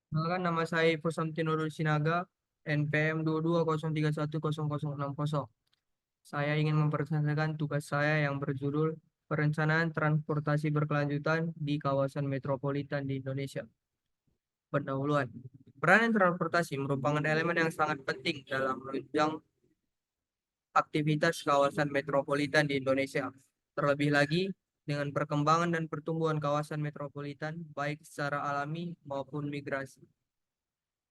Kenalkan, nama saya Pusamti Nurul Sinaga, NPM 2203100060. Saya ingin mempresentasikan tugas saya yang berjudul Perencanaan Transportasi Berkelanjutan di Kawasan Metropolitan di Indonesia. Pendahuluan. Peranan transportasi merupakan elemen yang sangat penting dalam menunjang aktivitas kawasan metropolitan di Indonesia. Terlebih lagi, dengan perkembangan dan pertumbuhan kawasan metropolitan, baik secara alami maupun migrasi,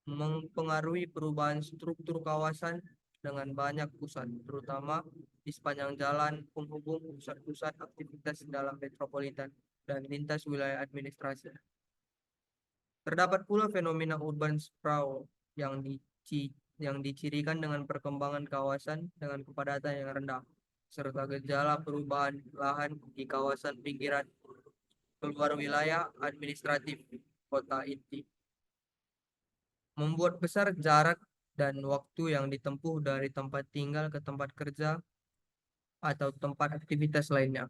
mempengaruhi perubahan struktur kawasan dengan banyak pusat, terutama di sepanjang jalan penghubung pusat-pusat aktivitas dalam metropolitan dan lintas wilayah administrasi. Terdapat pula fenomena urban sprawl yang yang dicirikan dengan perkembangan kawasan dengan kepadatan yang rendah, serta gejala perubahan lahan di kawasan pinggiran keluar wilayah administratif kota inti, membuat besar jarak dan waktu yang ditempuh dari tempat tinggal ke tempat kerja atau tempat aktivitas lainnya.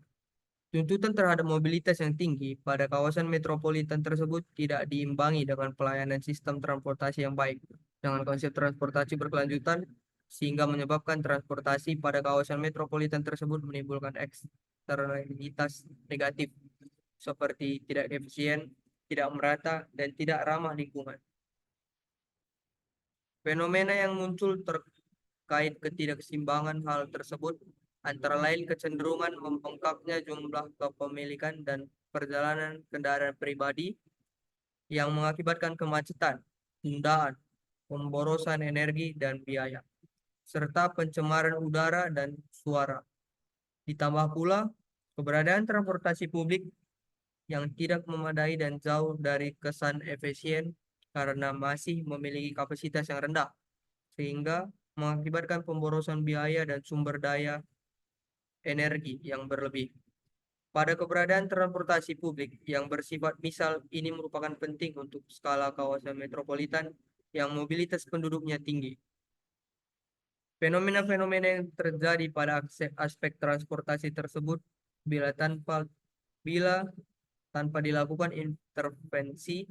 Tuntutan terhadap mobilitas yang tinggi pada kawasan metropolitan tersebut tidak diimbangi dengan pelayanan sistem transportasi yang baik, dengan konsep transportasi berkelanjutan, sehingga menyebabkan transportasi pada kawasan metropolitan tersebut menimbulkan eksternalitas negatif, seperti tidak efisien, tidak merata, dan tidak ramah lingkungan. Fenomena yang muncul terkait ketidakseimbangan hal tersebut antara lain kecenderungan membengkaknya jumlah kepemilikan dan perjalanan kendaraan pribadi yang mengakibatkan kemacetan, tundaan, pemborosan energi dan biaya, serta pencemaran udara dan suara. Ditambah pula keberadaan transportasi publik yang tidak memadai dan jauh dari kesan efisien karena masih memiliki kapasitas yang rendah, sehingga mengakibatkan pemborosan biaya dan sumber daya energi yang berlebih. Pada keberadaan transportasi publik yang bersifat misal, ini merupakan penting untuk skala kawasan metropolitan yang mobilitas penduduknya tinggi. Fenomena-fenomena yang terjadi pada aspek transportasi tersebut bila tanpa bila tanpa dilakukan intervensi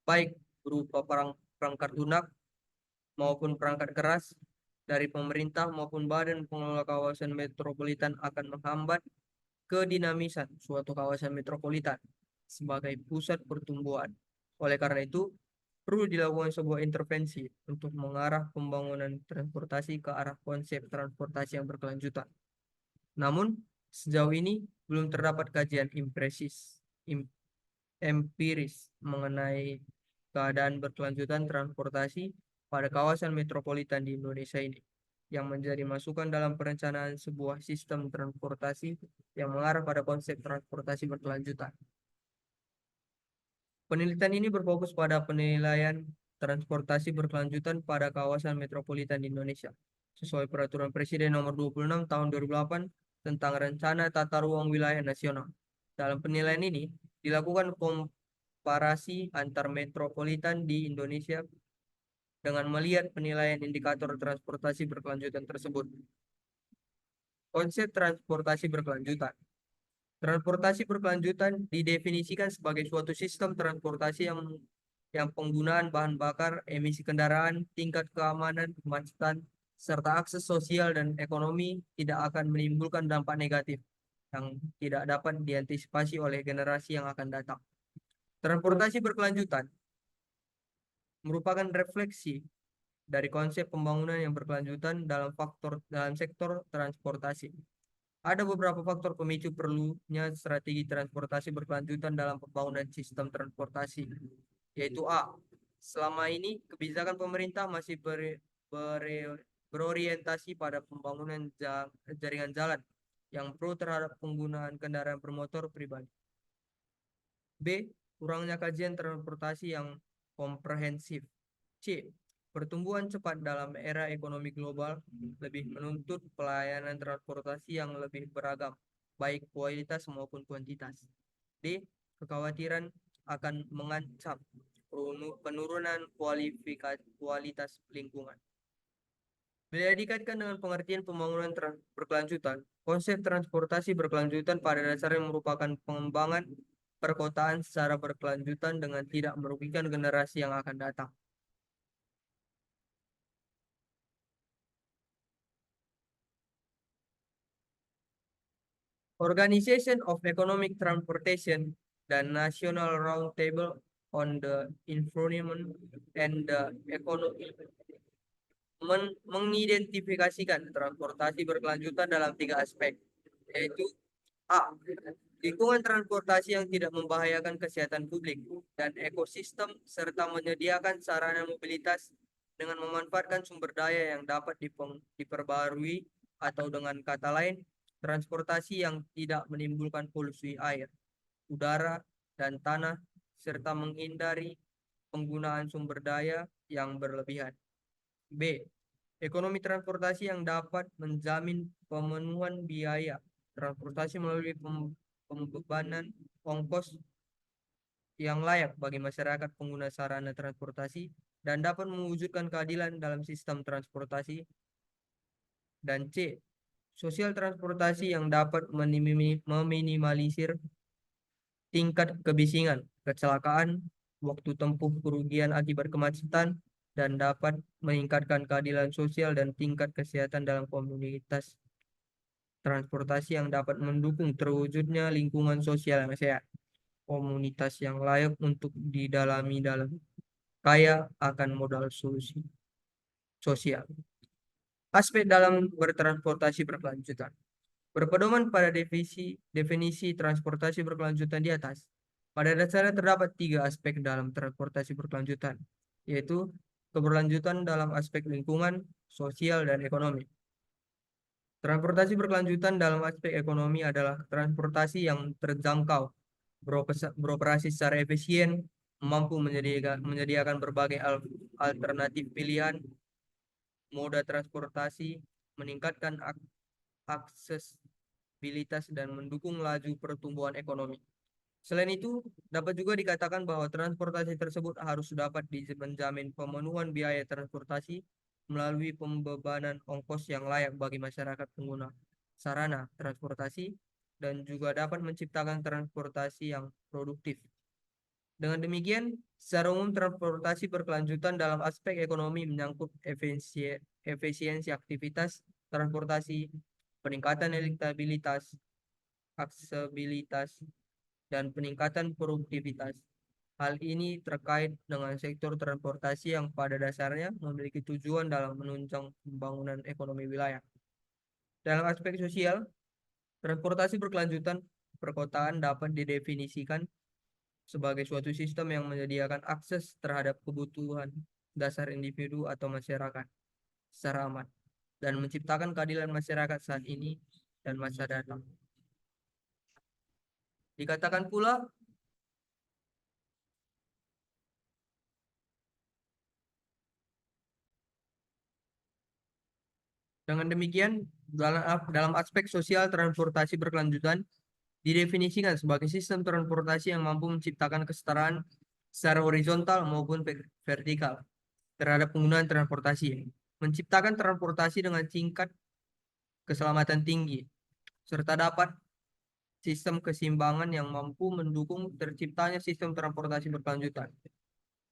baik berupa perangkat lunak maupun perangkat keras dari pemerintah maupun badan pengelola kawasan metropolitan akan menghambat kedinamisan suatu kawasan metropolitan sebagai pusat pertumbuhan. Oleh karena itu, perlu dilakukan sebuah intervensi untuk mengarah pembangunan transportasi ke arah konsep transportasi yang berkelanjutan. Namun, sejauh ini belum terdapat kajian empiris mengenai keadaan berkelanjutan transportasi pada kawasan metropolitan di Indonesia ini, yang menjadi masukan dalam perencanaan sebuah sistem transportasi yang mengarah pada konsep transportasi berkelanjutan. Penelitian ini berfokus pada penilaian transportasi berkelanjutan pada kawasan metropolitan di Indonesia, sesuai Peraturan Presiden Nomor 26 Tahun 2008 tentang Rencana Tata Ruang Wilayah Nasional. Dalam penilaian ini, dilakukan komparasi antar metropolitan di Indonesia dengan melihat penilaian indikator transportasi berkelanjutan tersebut. Konsep transportasi berkelanjutan. Transportasi berkelanjutan didefinisikan sebagai suatu sistem transportasi yang penggunaan bahan bakar, emisi kendaraan, tingkat keamanan, kemacetan, serta akses sosial dan ekonomi tidak akan menimbulkan dampak negatif yang tidak dapat diantisipasi oleh generasi yang akan datang. Transportasi berkelanjutan merupakan refleksi dari konsep pembangunan yang berkelanjutan dalam sektor transportasi. Ada beberapa faktor pemicu perlunya strategi transportasi berkelanjutan dalam pembangunan sistem transportasi, yaitu A. Selama ini, kebijakan pemerintah masih berorientasi pada pembangunan jaringan jalan yang pro terhadap penggunaan kendaraan bermotor pribadi. B. Kurangnya kajian transportasi yang komprehensif. C. Pertumbuhan cepat dalam era ekonomi global lebih menuntut pelayanan transportasi yang lebih beragam, baik kualitas maupun kuantitas. D. Kekhawatiran akan mengancam penurunan kualitas lingkungan. Bila dikaitkan dengan pengertian pembangunan berkelanjutan, konsep transportasi berkelanjutan pada dasarnya merupakan pengembangan perkotaan secara berkelanjutan dengan tidak merugikan generasi yang akan datang. Organization of Economic Transportation dan National Roundtable on the Environment and the Economy mengidentifikasikan transportasi berkelanjutan dalam 3 aspek, yaitu A. Lingkungan transportasi yang tidak membahayakan kesehatan publik dan ekosistem serta menyediakan sarana mobilitas dengan memanfaatkan sumber daya yang dapat diperbarui, atau dengan kata lain, transportasi yang tidak menimbulkan polusi air, udara, dan tanah serta menghindari penggunaan sumber daya yang berlebihan. B. Ekonomi transportasi yang dapat menjamin pemenuhan biaya transportasi melalui pembebanan ongkos yang layak bagi masyarakat pengguna sarana transportasi dan dapat mewujudkan keadilan dalam sistem transportasi. Dan C. Sosial transportasi yang dapat meminimalisir tingkat kebisingan, kecelakaan, waktu tempuh, kerugian akibat kemacetan, dan dapat meningkatkan keadilan sosial dan tingkat kesehatan dalam komunitas transportasi yang dapat mendukung terwujudnya lingkungan sosial yang sehat, komunitas yang layak untuk didalami dalam kaya akan modal solusi sosial. Aspek dalam bertransportasi berkelanjutan. Berpedoman pada definisi transportasi berkelanjutan di atas, pada dasarnya terdapat 3 aspek dalam transportasi berkelanjutan, yaitu keberlanjutan dalam aspek lingkungan, sosial, dan ekonomi. Transportasi berkelanjutan dalam aspek ekonomi adalah transportasi yang terjangkau, beroperasi secara efisien, mampu menyediakan berbagai alternatif pilihan, moda transportasi, meningkatkan aksesibilitas, dan mendukung laju pertumbuhan ekonomi. Selain itu, dapat juga dikatakan bahwa transportasi tersebut harus dapat menjamin pemenuhan biaya transportasi melalui pembebanan ongkos yang layak bagi masyarakat pengguna sarana transportasi dan juga dapat menciptakan transportasi yang produktif. Dengan demikian, secara umum transportasi berkelanjutan dalam aspek ekonomi menyangkut efisiensi aktivitas transportasi, peningkatan elektabilitas, aksesibilitas, dan peningkatan produktivitas. Hal ini terkait dengan sektor transportasi yang pada dasarnya memiliki tujuan dalam menunjang pembangunan ekonomi wilayah. Dalam aspek sosial, transportasi berkelanjutan perkotaan dapat didefinisikan sebagai suatu sistem yang menyediakan akses terhadap kebutuhan dasar individu atau masyarakat secara aman dan menciptakan keadilan masyarakat saat ini dan masa datang. Dikatakan pula dengan demikian, dalam aspek sosial transportasi berkelanjutan didefinisikan sebagai sistem transportasi yang mampu menciptakan kesetaraan secara horizontal maupun vertikal terhadap penggunaan transportasi, menciptakan transportasi dengan tingkat keselamatan tinggi, serta dapat sistem keseimbangan yang mampu mendukung terciptanya sistem transportasi berkelanjutan.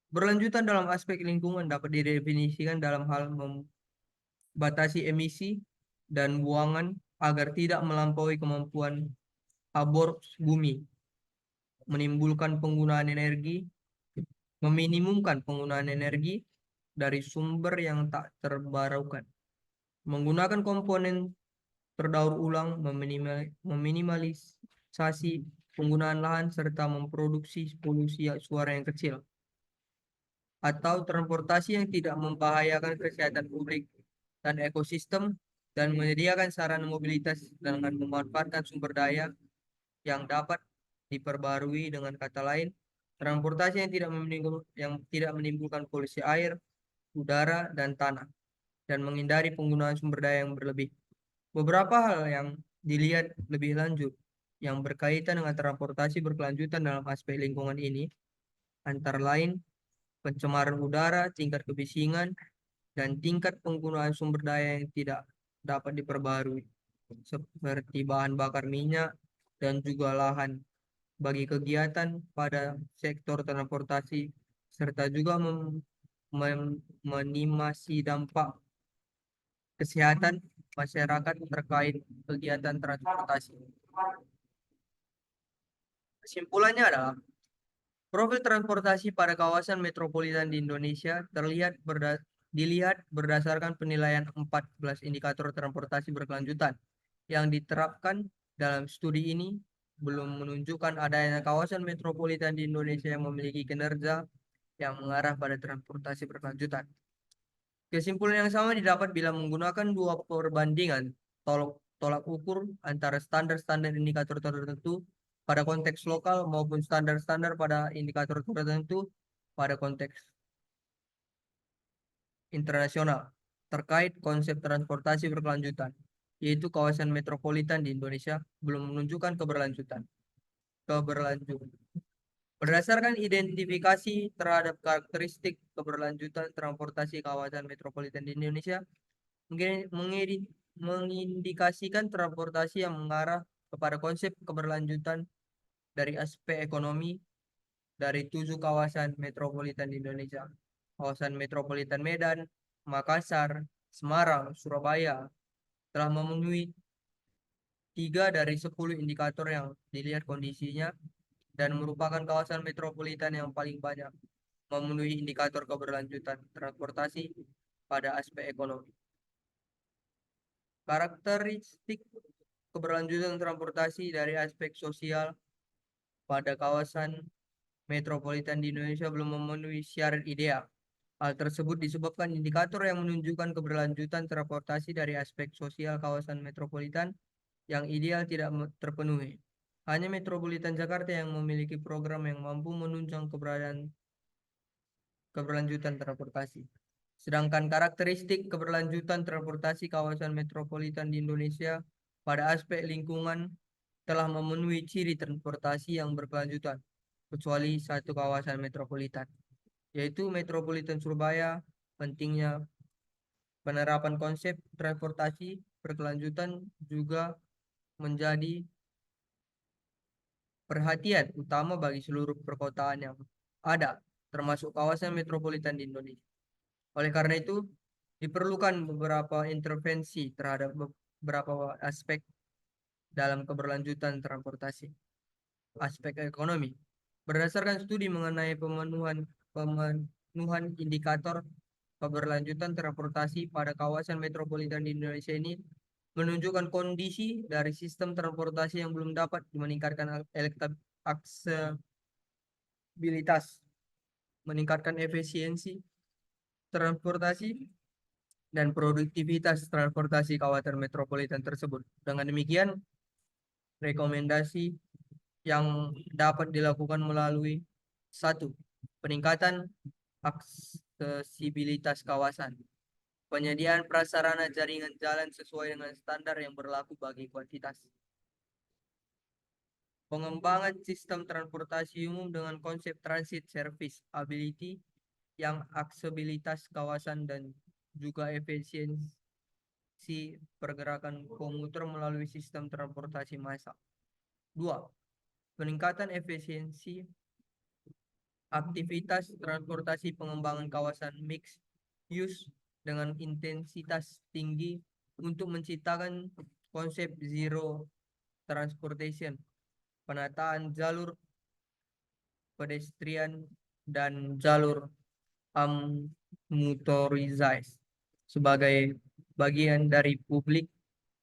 Berlanjutan dalam aspek lingkungan dapat didefinisikan dalam hal membatasi emisi dan buangan agar tidak melampaui kemampuan abor bumi, menimbulkan penggunaan energi, meminimumkan penggunaan energi dari sumber yang tak terbarukan, menggunakan komponen terdaur ulang, meminimalisasi penggunaan lahan, serta memproduksi polusi suara yang kecil, atau transportasi yang tidak membahayakan kesehatan publik dan ekosistem, dan menyediakan sarana mobilitas dengan memanfaatkan sumber daya yang dapat diperbarui. Dengan kata lain, transportasi yang tidak menimbulkan polusi air, udara, dan tanah, dan menghindari penggunaan sumber daya yang berlebih. Beberapa hal yang dilihat lebih lanjut yang berkaitan dengan transportasi berkelanjutan dalam aspek lingkungan ini antara lain pencemaran udara, tingkat kebisingan, dan tingkat penggunaan sumber daya yang tidak dapat diperbarui seperti bahan bakar minyak dan juga lahan bagi kegiatan pada sektor transportasi serta juga menimasi dampak kesehatan masyarakat terkait kegiatan transportasi. Kesimpulannya adalah profil transportasi pada kawasan metropolitan di Indonesia dilihat berdasarkan penilaian 14 indikator transportasi berkelanjutan yang diterapkan dalam studi ini belum menunjukkan adanya kawasan metropolitan di Indonesia yang memiliki kinerja yang mengarah pada transportasi berkelanjutan. Kesimpulan yang sama didapat bila menggunakan dua perbandingan tolak ukur antara standar-standar indikator tertentu pada konteks lokal maupun standar-standar pada indikator tertentu pada konteks internasional terkait konsep transportasi berkelanjutan, yaitu kawasan metropolitan di Indonesia belum menunjukkan keberlanjutan. Berdasarkan identifikasi terhadap karakteristik keberlanjutan transportasi kawasan metropolitan di Indonesia, mengindikasikan transportasi yang mengarah kepada konsep keberlanjutan dari aspek ekonomi dari 7 kawasan metropolitan di Indonesia. Kawasan metropolitan Medan, Makassar, Semarang, Surabaya telah memenuhi 3 dari 10 indikator yang dilihat kondisinya dan merupakan kawasan metropolitan yang paling banyak memenuhi indikator keberlanjutan transportasi pada aspek ekonomi. Karakteristik keberlanjutan transportasi dari aspek sosial pada kawasan metropolitan di Indonesia belum memenuhi syarat ideal. Hal tersebut disebabkan indikator yang menunjukkan keberlanjutan transportasi dari aspek sosial kawasan metropolitan yang ideal tidak terpenuhi. Hanya Metropolitan Jakarta yang memiliki program yang mampu menunjang keberlanjutan transportasi. Sedangkan karakteristik keberlanjutan transportasi kawasan metropolitan di Indonesia pada aspek lingkungan telah memenuhi ciri transportasi yang berkelanjutan, kecuali satu kawasan metropolitan, yaitu Metropolitan Surabaya. Pentingnya penerapan konsep transportasi berkelanjutan juga menjadi perhatian utama bagi seluruh perkotaan yang ada, termasuk kawasan metropolitan di Indonesia. Oleh karena itu, diperlukan beberapa intervensi terhadap beberapa aspek dalam keberlanjutan transportasi. Aspek ekonomi. Berdasarkan studi mengenai pemenuhan indikator keberlanjutan transportasi pada kawasan metropolitan di Indonesia ini menunjukkan kondisi dari sistem transportasi yang belum dapat meningkatkan aksesibilitas, meningkatkan efisiensi transportasi dan produktivitas transportasi kawasan metropolitan tersebut. Dengan demikian, rekomendasi yang dapat dilakukan melalui satu, peningkatan aksesibilitas kawasan, penyediaan prasarana jaringan jalan sesuai dengan standar yang berlaku bagi kuantitas, pengembangan sistem transportasi umum dengan konsep transit service ability yang aksesibilitas kawasan dan juga efisiensi pergerakan komuter melalui sistem transportasi massal. 2. Peningkatan efisiensi aktivitas transportasi pengembangan kawasan mixed use dengan intensitas tinggi untuk menciptakan konsep zero transportation, penataan jalur pedestrian dan jalur motorized sebagai bagian dari publik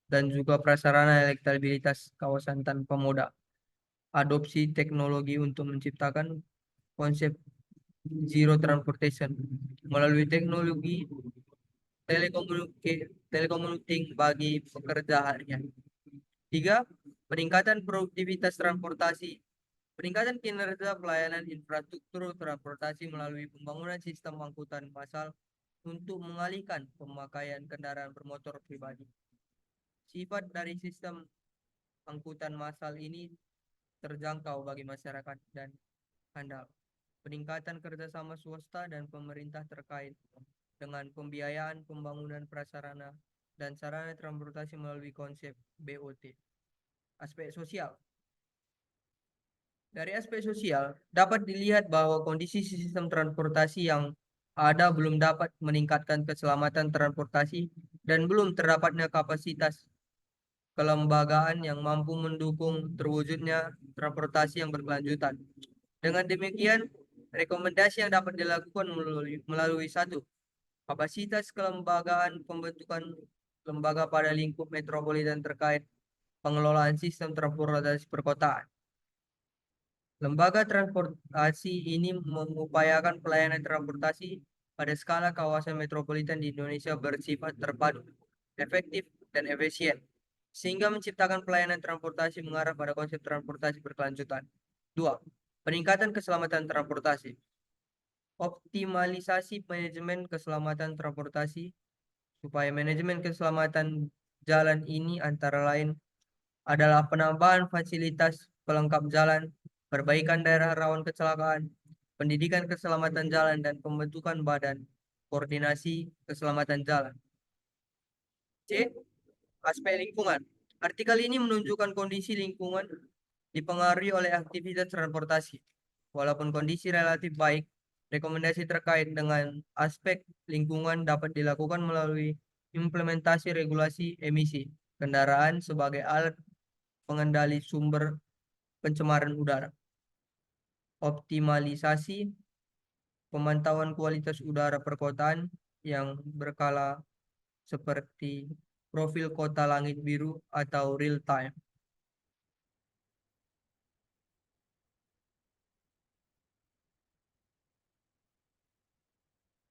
dan juga prasarana elektabilitas kawasan tanpa moda. Adopsi teknologi untuk menciptakan konsep zero transportation melalui teknologi telekomuting bagi pekerja harian. 3. Peningkatan produktivitas transportasi. Peningkatan kinerja pelayanan infrastruktur transportasi melalui pembangunan sistem angkutan massal untuk mengalihkan pemakaian kendaraan bermotor pribadi. Sifat dari sistem angkutan massal ini terjangkau bagi masyarakat dan handal. Peningkatan kerjasama swasta dan pemerintah terkait dengan pembiayaan pembangunan prasarana dan sarana transportasi melalui konsep BOT. Aspek sosial. Dari aspek sosial, dapat dilihat bahwa kondisi sistem transportasi yang ada belum dapat meningkatkan keselamatan transportasi dan belum terdapatnya kapasitas kelembagaan yang mampu mendukung terwujudnya transportasi yang berkelanjutan. Dengan demikian, rekomendasi yang dapat dilakukan melalui satu, kapasitas kelembagaan pembentukan lembaga pada lingkup metropolitan terkait pengelolaan sistem transportasi perkotaan. Lembaga transportasi ini mengupayakan pelayanan transportasi pada skala kawasan metropolitan di Indonesia bersifat terpadu, efektif, dan efisien, sehingga menciptakan pelayanan transportasi mengarah pada konsep transportasi berkelanjutan. Dua, peningkatan keselamatan transportasi. Optimalisasi manajemen keselamatan transportasi supaya manajemen keselamatan jalan ini antara lain adalah penambahan fasilitas pelengkap jalan, perbaikan daerah rawan kecelakaan, pendidikan keselamatan jalan, dan pembentukan badan koordinasi keselamatan jalan. C. Aspek lingkungan. Artikel ini menunjukkan kondisi lingkungan dipengaruhi oleh aktivitas transportasi. Walaupun kondisi relatif baik, rekomendasi terkait dengan aspek lingkungan dapat dilakukan melalui implementasi regulasi emisi kendaraan sebagai alat pengendali sumber pencemaran udara. Optimalisasi pemantauan kualitas udara perkotaan yang berkala seperti profil kota langit biru atau real time.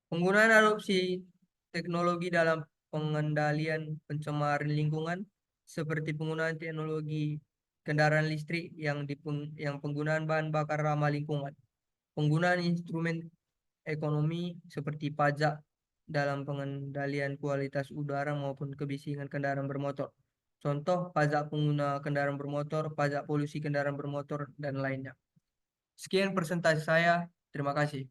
Penggunaan adopsi teknologi dalam pengendalian pencemaran lingkungan seperti penggunaan teknologi kendaraan listrik yang penggunaan bahan bakar ramah lingkungan. Penggunaan instrumen ekonomi seperti pajak dalam pengendalian kualitas udara maupun kebisingan kendaraan bermotor. Contoh pajak pengguna kendaraan bermotor, pajak polusi kendaraan bermotor, dan lainnya. Sekian presentasi saya. Terima kasih.